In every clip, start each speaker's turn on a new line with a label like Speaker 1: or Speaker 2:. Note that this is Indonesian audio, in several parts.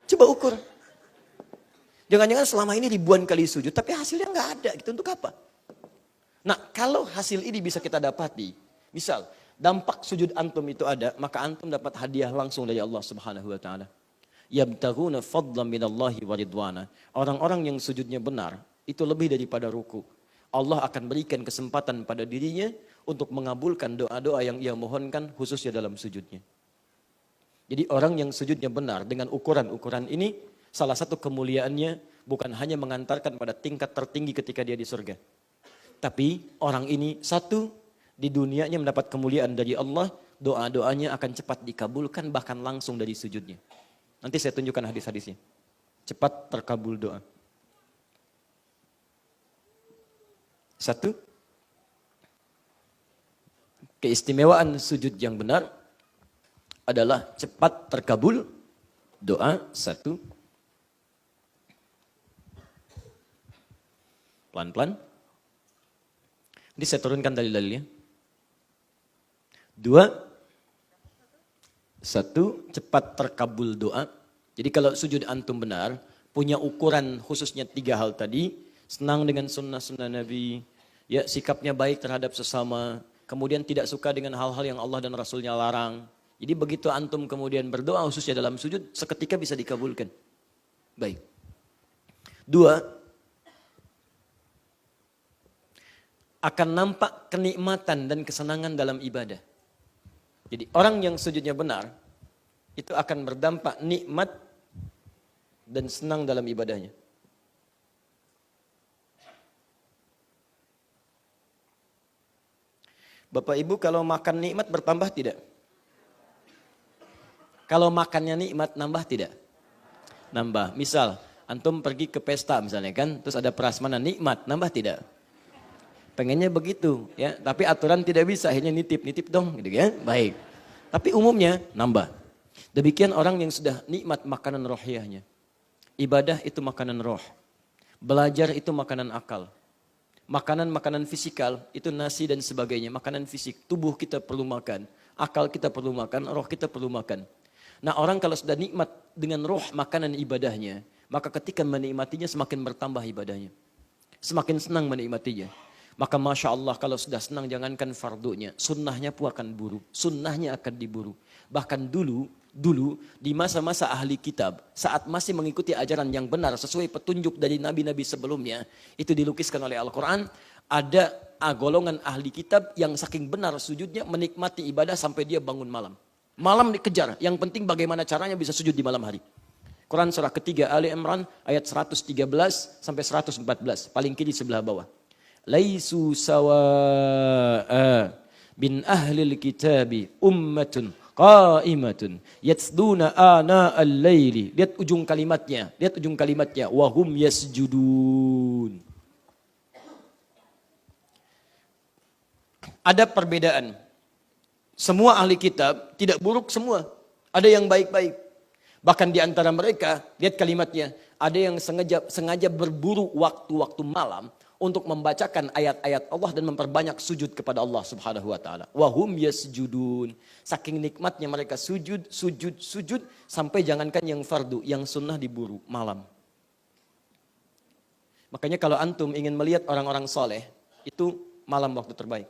Speaker 1: Coba ukur. Jangan-jangan selama ini ribuan kali sujud, tapi hasilnya nggak ada gitu, untuk apa? Nah, kalau hasil ini bisa kita dapati, misal dampak sujud antum itu ada, maka antum dapat hadiah langsung dari Allah Subhanahu wa taala. Yabtaghuna fadlan minallahi wa ridwana. Orang-orang yang sujudnya benar, itu lebih daripada ruku. Allah akan berikan kesempatan pada dirinya untuk mengabulkan doa-doa yang ia mohonkan khususnya dalam sujudnya. Jadi orang yang sujudnya benar dengan ukuran-ukuran ini, salah satu kemuliaannya bukan hanya mengantarkan pada tingkat tertinggi ketika dia di surga. Tapi orang ini satu, di dunianya mendapat kemuliaan dari Allah, doa-doanya akan cepat dikabulkan bahkan langsung dari sujudnya. Nanti saya tunjukkan hadis-hadisnya. Cepat terkabul doa. Satu, keistimewaan sujud yang benar adalah cepat terkabul doa. Satu, pelan-pelan. Ini saya turunkan dalil-dalilnya. Dua, satu, cepat terkabul doa. Jadi kalau sujud antum benar, punya ukuran khususnya 3 hal tadi, senang dengan sunnah-sunnah Nabi, ya sikapnya baik terhadap sesama, kemudian tidak suka dengan hal-hal yang Allah dan Rasulnya larang. Jadi begitu antum kemudian berdoa khususnya dalam sujud, seketika bisa dikabulkan. Baik. Dua, akan nampak kenikmatan dan kesenangan dalam ibadah. Jadi orang yang sujudnya benar, itu akan berdampak nikmat dan senang dalam ibadahnya. Bapak Ibu, kalau makan nikmat bertambah tidak? Kalau makannya nikmat nambah tidak? Nambah. Misal antum pergi ke pesta misalnya kan, terus ada prasmanan nikmat, nambah tidak? Pengennya begitu ya, tapi aturan tidak bisa, akhirnya nitip dong gitu ya. Baik. Tapi umumnya nambah. Demikian orang yang sudah nikmat makanan rohiyahnya. Ibadah itu makanan roh. Belajar itu makanan akal. Makanan-makanan fisikal itu nasi dan sebagainya, makanan fisik. Tubuh kita perlu makan, akal kita perlu makan, roh kita perlu makan. Nah, orang kalau sudah nikmat dengan roh makanan ibadahnya, maka ketika menikmatinya semakin bertambah ibadahnya. Semakin senang menikmatinya. Maka Masya Allah kalau sudah senang jangankan fardunya, sunnahnya pun akan buru. Sunnahnya akan diburu. Bahkan dulu di masa-masa ahli kitab, saat masih mengikuti ajaran yang benar sesuai petunjuk dari nabi-nabi sebelumnya, itu dilukiskan oleh Al-Quran, ada golongan ahli kitab yang saking benar sujudnya menikmati ibadah sampai dia bangun malam. Malam dikejar, yang penting bagaimana caranya bisa sujud di malam hari. Quran surah ketiga Ali Imran ayat 113 sampai 114, paling kiri sebelah bawah. Laisu sawa'a bin ahlil kitabi ummatun qa'imatun yatsduna ana al-laili. Lihat ujung kalimatnya, wahum yasjudun. Ada perbedaan. Semua ahli kitab tidak buruk semua. Ada yang baik-baik. Bahkan di antara mereka, lihat kalimatnya, ada yang sengaja berburu waktu-waktu malam untuk membacakan ayat-ayat Allah dan memperbanyak sujud kepada Allah Subhanahu wa taala. Wahum yasjudun. Saking nikmatnya mereka sujud sampai jangankan yang fardu, yang sunnah diburu malam. Makanya kalau antum ingin melihat orang-orang soleh, itu malam waktu terbaik.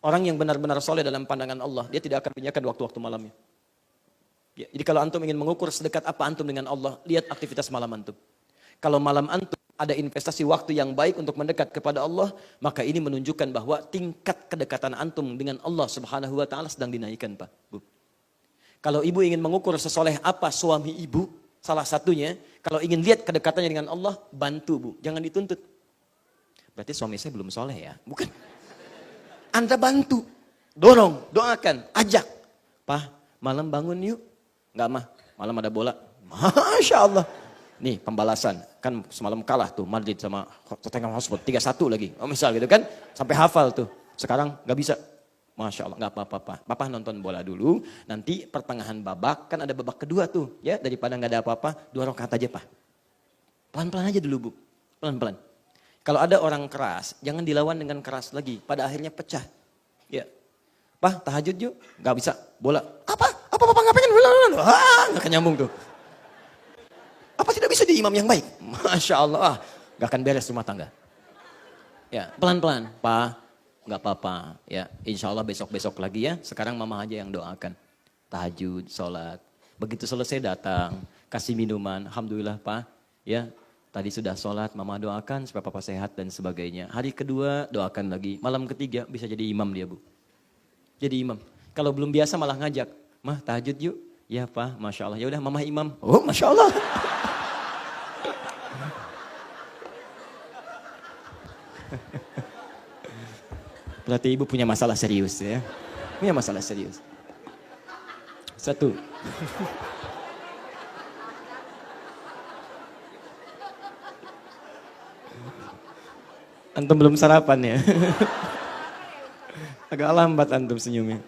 Speaker 1: Orang yang benar-benar soleh dalam pandangan Allah, dia tidak akan menyiapkan waktu-waktu malamnya. Ya, jadi kalau antum ingin mengukur sedekat apa antum dengan Allah, lihat aktivitas malam antum. Kalau malam antum ada investasi waktu yang baik untuk mendekat kepada Allah, maka ini menunjukkan bahwa tingkat kedekatan antum dengan Allah Subhanahu wa taala sedang dinaikkan, Pak, Bu. Kalau ibu ingin mengukur sesoleh apa suami ibu, salah satunya, kalau ingin lihat kedekatannya dengan Allah, bantu, Bu. Jangan dituntut. Berarti suami saya belum soleh ya? Bukan. Anda bantu, dorong, doakan, ajak. Pak, malam bangun yuk. Enggak mah, malam ada bola. Masya Allah. Nih pembalasan, kan semalam kalah tuh Madrid sama Tottenham Hotspur 3-1 lagi. Oh, misal gitu kan, sampai hafal tuh. Sekarang nggak bisa. Masya Allah, nggak apa-apa. Papa nonton bola dulu, nanti pertengahan babak, kan ada babak kedua tuh. Ya, daripada nggak ada apa-apa, 2 rakaat aja, Pak. Pelan-pelan aja dulu, Bu. Pelan-pelan. Kalau ada orang keras, jangan dilawan dengan keras lagi. Pada akhirnya pecah. Ya, Pak tahajud yuk. Nggak bisa, bola. Apa Papa nggak pengen bola? Nggak nyambung tuh. Apa tidak bisa jadi imam yang baik? Masya Allah, gak akan beres rumah tangga. Ya, pelan-pelan, Pak, gak apa-apa. Ya, insya Allah besok-besok lagi ya. Sekarang mama aja yang doakan. Tahajud, sholat. Begitu selesai datang, kasih minuman. Alhamdulillah Pak, ya. Tadi sudah sholat, mama doakan supaya papa sehat dan sebagainya. Hari kedua doakan lagi. Malam ketiga bisa jadi imam dia, Bu. Jadi imam. Kalau belum biasa malah ngajak. Mah tahajud yuk. Ya Pak, Masya Allah. Ya udah mama imam. Oh Masya Allah. Berarti ibu punya masalah serius ya. Punya masalah serius. Satu. Antum belum sarapan ya. Agak lambat antum senyumnya.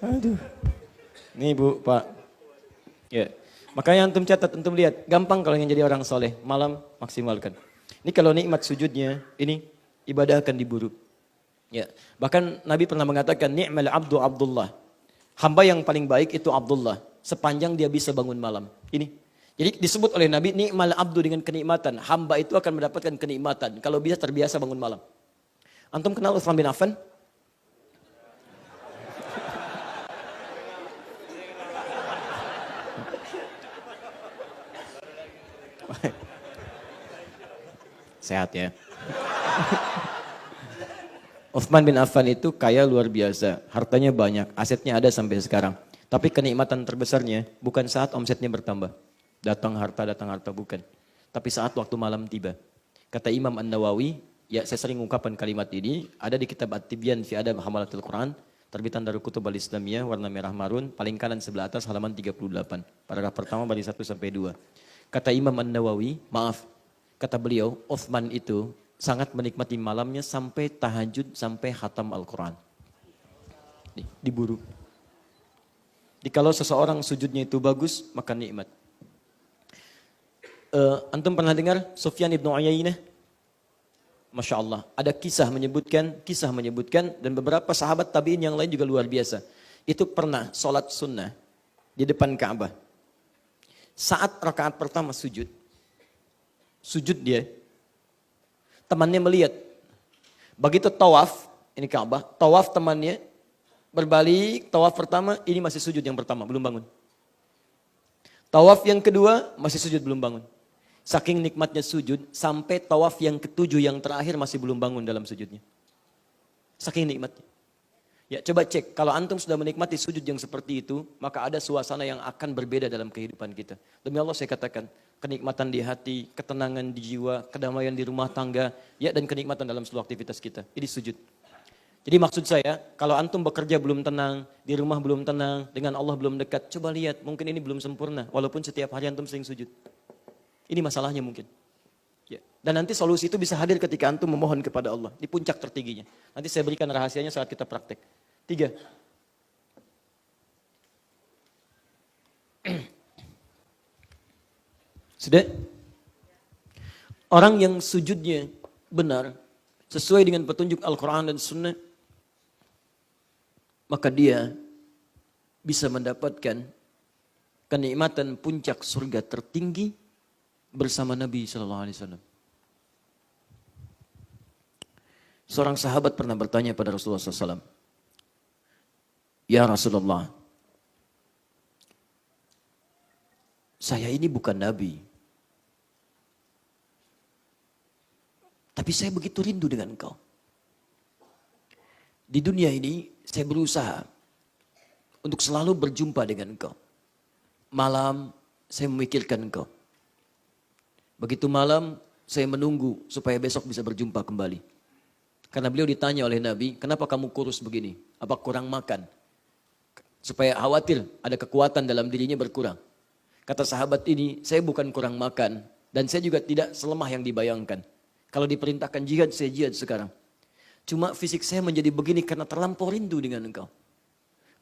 Speaker 1: Aduh. Nih Bu, Pak. Ya. Makanya antum catat, antum lihat. Gampang kalau ingin jadi orang soleh. Malam maksimalkan. Ini kalau nikmat sujudnya, ini ibadah akan diburu. Ya. Bahkan Nabi pernah mengatakan, ni'mal abdu Abdullah. Hamba yang paling baik itu Abdullah. Sepanjang dia bisa bangun malam. Ini. Jadi disebut oleh Nabi, ni'mal abdu dengan kenikmatan. Hamba itu akan mendapatkan kenikmatan. Kalau bisa terbiasa bangun malam. Antum kenal Utsman bin Affan? Sehat ya. Utsman bin Affan itu kaya luar biasa. Hartanya banyak, asetnya ada sampai sekarang. Tapi kenikmatan terbesarnya bukan saat omsetnya bertambah. Datang harta bukan. Tapi saat waktu malam tiba. Kata Imam An-Nawawi, ya saya sering ungkapkan kalimat ini, ada di kitab At-Tibyan fi Adab Hamalatul Quran, terbitan dari Kutub Al-Islamiyah, warna merah marun, paling kanan sebelah atas halaman 38. Paragraf pertama baris 1 sampai 2. Kata Imam An-Nawawi, kata beliau, Utsman itu sangat menikmati malamnya sampai tahajud, sampai khatam Al-Quran. Diburu. Jadi kalau seseorang sujudnya itu bagus, maka nikmat. Antum pernah dengar Sufyan ibn Uyainah? Masya Allah. Ada kisah menyebutkan dan beberapa sahabat tabi'in yang lain juga luar biasa. Itu pernah sholat sunnah di depan Ka'bah. Saat rakaat pertama sujud dia, temannya melihat. Begitu tawaf, ini Ka'bah, tawaf temannya, berbalik, tawaf pertama, ini masih sujud yang pertama, belum bangun. Tawaf yang kedua, masih sujud belum bangun. Saking nikmatnya sujud, sampai tawaf yang ketujuh yang terakhir masih belum bangun dalam sujudnya. Saking nikmatnya. Ya coba cek, kalau antum sudah menikmati sujud yang seperti itu, maka ada suasana yang akan berbeda dalam kehidupan kita. Demi Allah saya katakan, kenikmatan di hati, ketenangan di jiwa, kedamaian di rumah tangga, ya dan kenikmatan dalam seluruh aktivitas kita. Ini sujud. Jadi maksud saya, kalau antum bekerja belum tenang, di rumah belum tenang, dengan Allah belum dekat, coba lihat, mungkin ini belum sempurna, walaupun setiap hari antum sering sujud. Ini masalahnya mungkin. Ya. Dan nanti solusi itu bisa hadir ketika antum memohon kepada Allah, di puncak tertingginya. Nanti saya berikan rahasianya saat kita praktek. 3. Sudah? Orang yang sujudnya benar, sesuai dengan petunjuk Al-Quran dan Sunnah, maka dia bisa mendapatkan kenikmatan puncak surga tertinggi bersama Nabi SAW. Seorang sahabat pernah bertanya pada Rasulullah SAW, "Ya Rasulullah, saya ini bukan Nabi, tapi saya begitu rindu dengan engkau. Di dunia ini saya berusaha untuk selalu berjumpa dengan engkau. Malam saya memikirkan engkau. Begitu malam saya menunggu supaya besok bisa berjumpa kembali." Karena beliau ditanya oleh Nabi, "Kenapa kamu kurus begini? Apa kurang makan?" Supaya khawatir ada kekuatan dalam dirinya berkurang. Kata sahabat ini, "Saya bukan kurang makan dan saya juga tidak selemah yang dibayangkan. Kalau diperintahkan jihad, saya jihad sekarang. Cuma fisik saya menjadi begini karena terlampau rindu dengan engkau.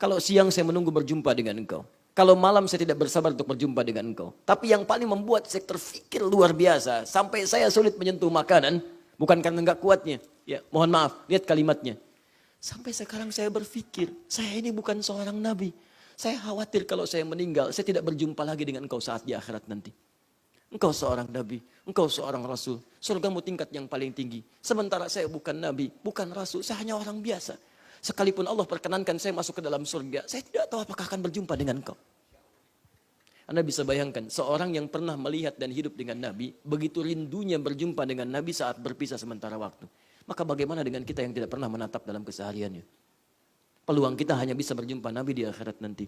Speaker 1: Kalau siang saya menunggu berjumpa dengan engkau. Kalau malam saya tidak bersabar untuk berjumpa dengan engkau. Tapi yang paling membuat saya terfikir luar biasa, sampai saya sulit menyentuh makanan, bukan karena enggak kuatnya. Ya, mohon maaf, lihat kalimatnya. Sampai sekarang saya berpikir, saya ini bukan seorang nabi. Saya khawatir kalau saya meninggal, saya tidak berjumpa lagi dengan engkau saat di akhirat nanti. Engkau seorang nabi, engkau seorang rasul. Surgamu tingkat yang paling tinggi. Sementara saya bukan nabi, bukan rasul, saya hanya orang biasa. Sekalipun Allah perkenankan saya masuk ke dalam surga, saya tidak tahu apakah akan berjumpa dengan engkau. Anda bisa bayangkan, seorang yang pernah melihat dan hidup dengan nabi, begitu rindunya berjumpa dengan nabi saat berpisah sementara waktu. Maka bagaimana dengan kita yang tidak pernah menatap dalam kesehariannya? Peluang kita hanya bisa berjumpa nabi di akhirat nanti.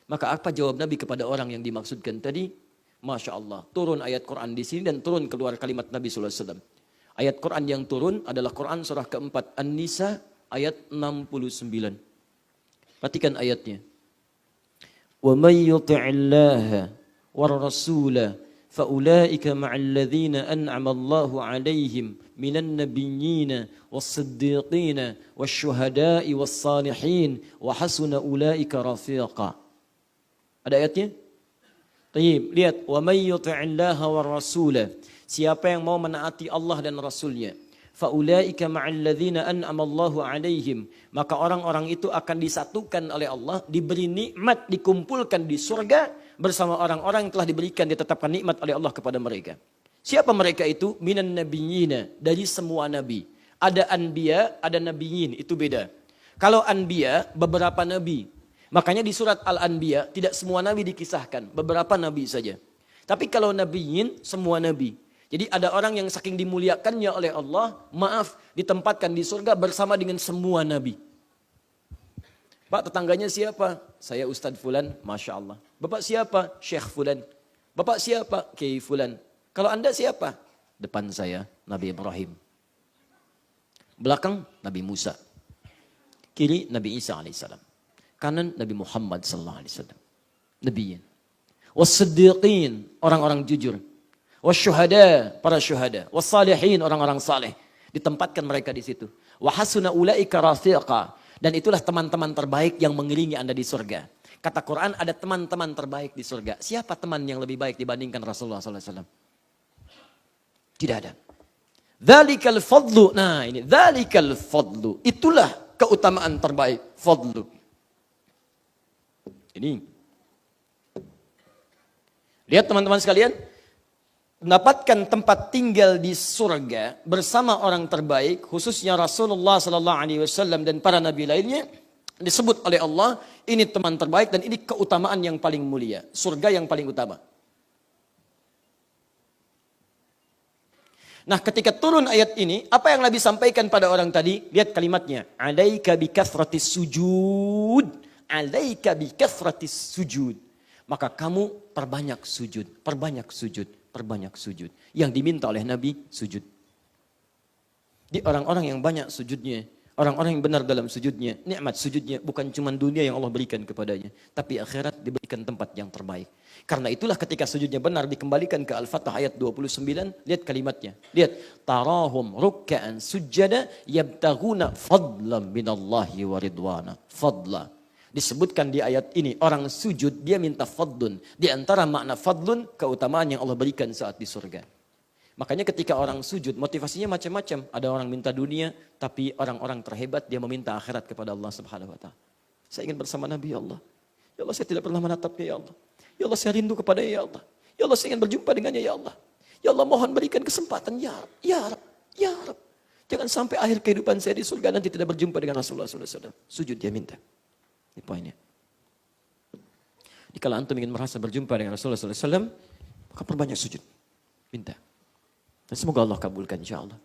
Speaker 1: Maka apa jawab nabi kepada orang yang dimaksudkan tadi? Masya Allah, turun ayat Quran di sini dan turun keluar kalimat Nabi SAW. Ayat Quran yang turun adalah Quran surah keempat, An-Nisa ayat 69. Perhatikan ayatnya. وَمَنْ يُطِعِ اللَّهَ وَالرَّسُولَ فَأُولَٰئِكَ مَعَ الَّذِينَ أَنْعَمَ اللَّهُ عَلَيْهِمْ مِنَ النَّبِيِّينَ وَالصِّدِّيقِينَ وَالشُّهَدَاءِ وَالصَّالِحِينَ وَحَسُنَ أُولَٰئِكَ رَفِيقًا. Ada ayatnya? Tayyib, lihat, wa may yuti'illaha war rasula. Siapa yang mau menaati Allah dan Rasulnya, fa ulaika ma'al ladzina an'ama Allahu 'alaihim, maka orang-orang itu akan disatukan oleh Allah, diberi nikmat, dikumpulkan di surga bersama orang-orang yang telah diberikan, ditetapkan nikmat oleh Allah kepada mereka. Siapa mereka itu? Minan nabiyyina, dari semua nabi. Ada anbiya, ada nabiyyin, itu beda. Kalau anbiya, beberapa nabi. Makanya di surat Al-Anbiya tidak semua nabi dikisahkan, beberapa nabi saja. Tapi kalau nabiyin, semua nabi. Jadi ada orang yang saking dimuliakannya oleh Allah, maaf, ditempatkan di surga bersama dengan semua nabi. Pak, tetangganya siapa? Saya Ustadz Fulan, Masya Allah. Bapak siapa? Syekh Fulan. Bapak siapa? Kiai Fulan. Kalau Anda siapa? Depan saya, Nabi Ibrahim. Belakang, Nabi Musa. Kiri, Nabi Isa alaihissalam. Kanan Nabi Muhammad sallallahu alaihi wasallam. Nabiyin. Was-siddiqin, orang-orang jujur. Was-syuhada, para syuhada. Was-salihin, orang-orang saleh. Ditempatkan mereka di situ. Wa hasuna ulaika rafiqa, dan itulah teman-teman terbaik yang mengiringi Anda di surga. Kata Quran ada teman-teman terbaik di surga. Siapa teman yang lebih baik dibandingkan Rasulullah sallallahu alaihi wasallam? Tidak ada. Dzalikal fadlu. Nah, ini dzalikal fadlu. Itulah keutamaan terbaik, fadlu. Ini. Lihat teman-teman sekalian, mendapatkan tempat tinggal di surga bersama orang terbaik, khususnya Rasulullah sallallahu alaihi wasallam dan para nabi lainnya, disebut oleh Allah, ini teman terbaik dan ini keutamaan yang paling mulia, surga yang paling utama. Nah, ketika turun ayat ini, apa yang Nabi sampaikan pada orang tadi? Lihat kalimatnya, alaika bikathratis sujud. Alaika bikathratis sujud. Maka kamu perbanyak sujud, perbanyak sujud, perbanyak sujud. Yang diminta oleh Nabi, sujud. Di orang-orang yang banyak sujudnya, orang-orang yang benar dalam sujudnya, nikmat sujudnya bukan cuma dunia yang Allah berikan kepadanya, tapi akhirat diberikan tempat yang terbaik. Karena itulah ketika sujudnya benar dikembalikan ke Al-Fatah ayat 29, lihat kalimatnya. Lihat, tarahum rukka'an sujjada yabtaghuna fadlan minallahi wa ridwana. Fadla. Disebutkan di ayat ini, orang sujud dia minta fadlun. Di antara makna fadlun, keutamaan yang Allah berikan saat di surga. Makanya ketika orang sujud, motivasinya macam-macam. Ada orang minta dunia, tapi orang-orang terhebat dia meminta akhirat kepada Allah Subhanahu wa taala. Saya ingin bersama Nabi ya Allah. Ya Allah, saya tidak pernah menatapnya ya Allah. Ya Allah, saya rindu kepada ya Allah. Ya Allah, saya ingin berjumpa dengannya ya Allah. Ya Allah, mohon berikan kesempatan ya Rab, ya Rab, ya Rab. Jangan sampai akhir kehidupan saya di surga nanti tidak berjumpa dengan Rasulullah SAW. Sujud dia minta. Ini poinnya. Jika antum ingin merasa berjumpa dengan Rasulullah SAW, maka perbanyak sujud. Minta. Dan semoga Allah kabulkan insya Allah.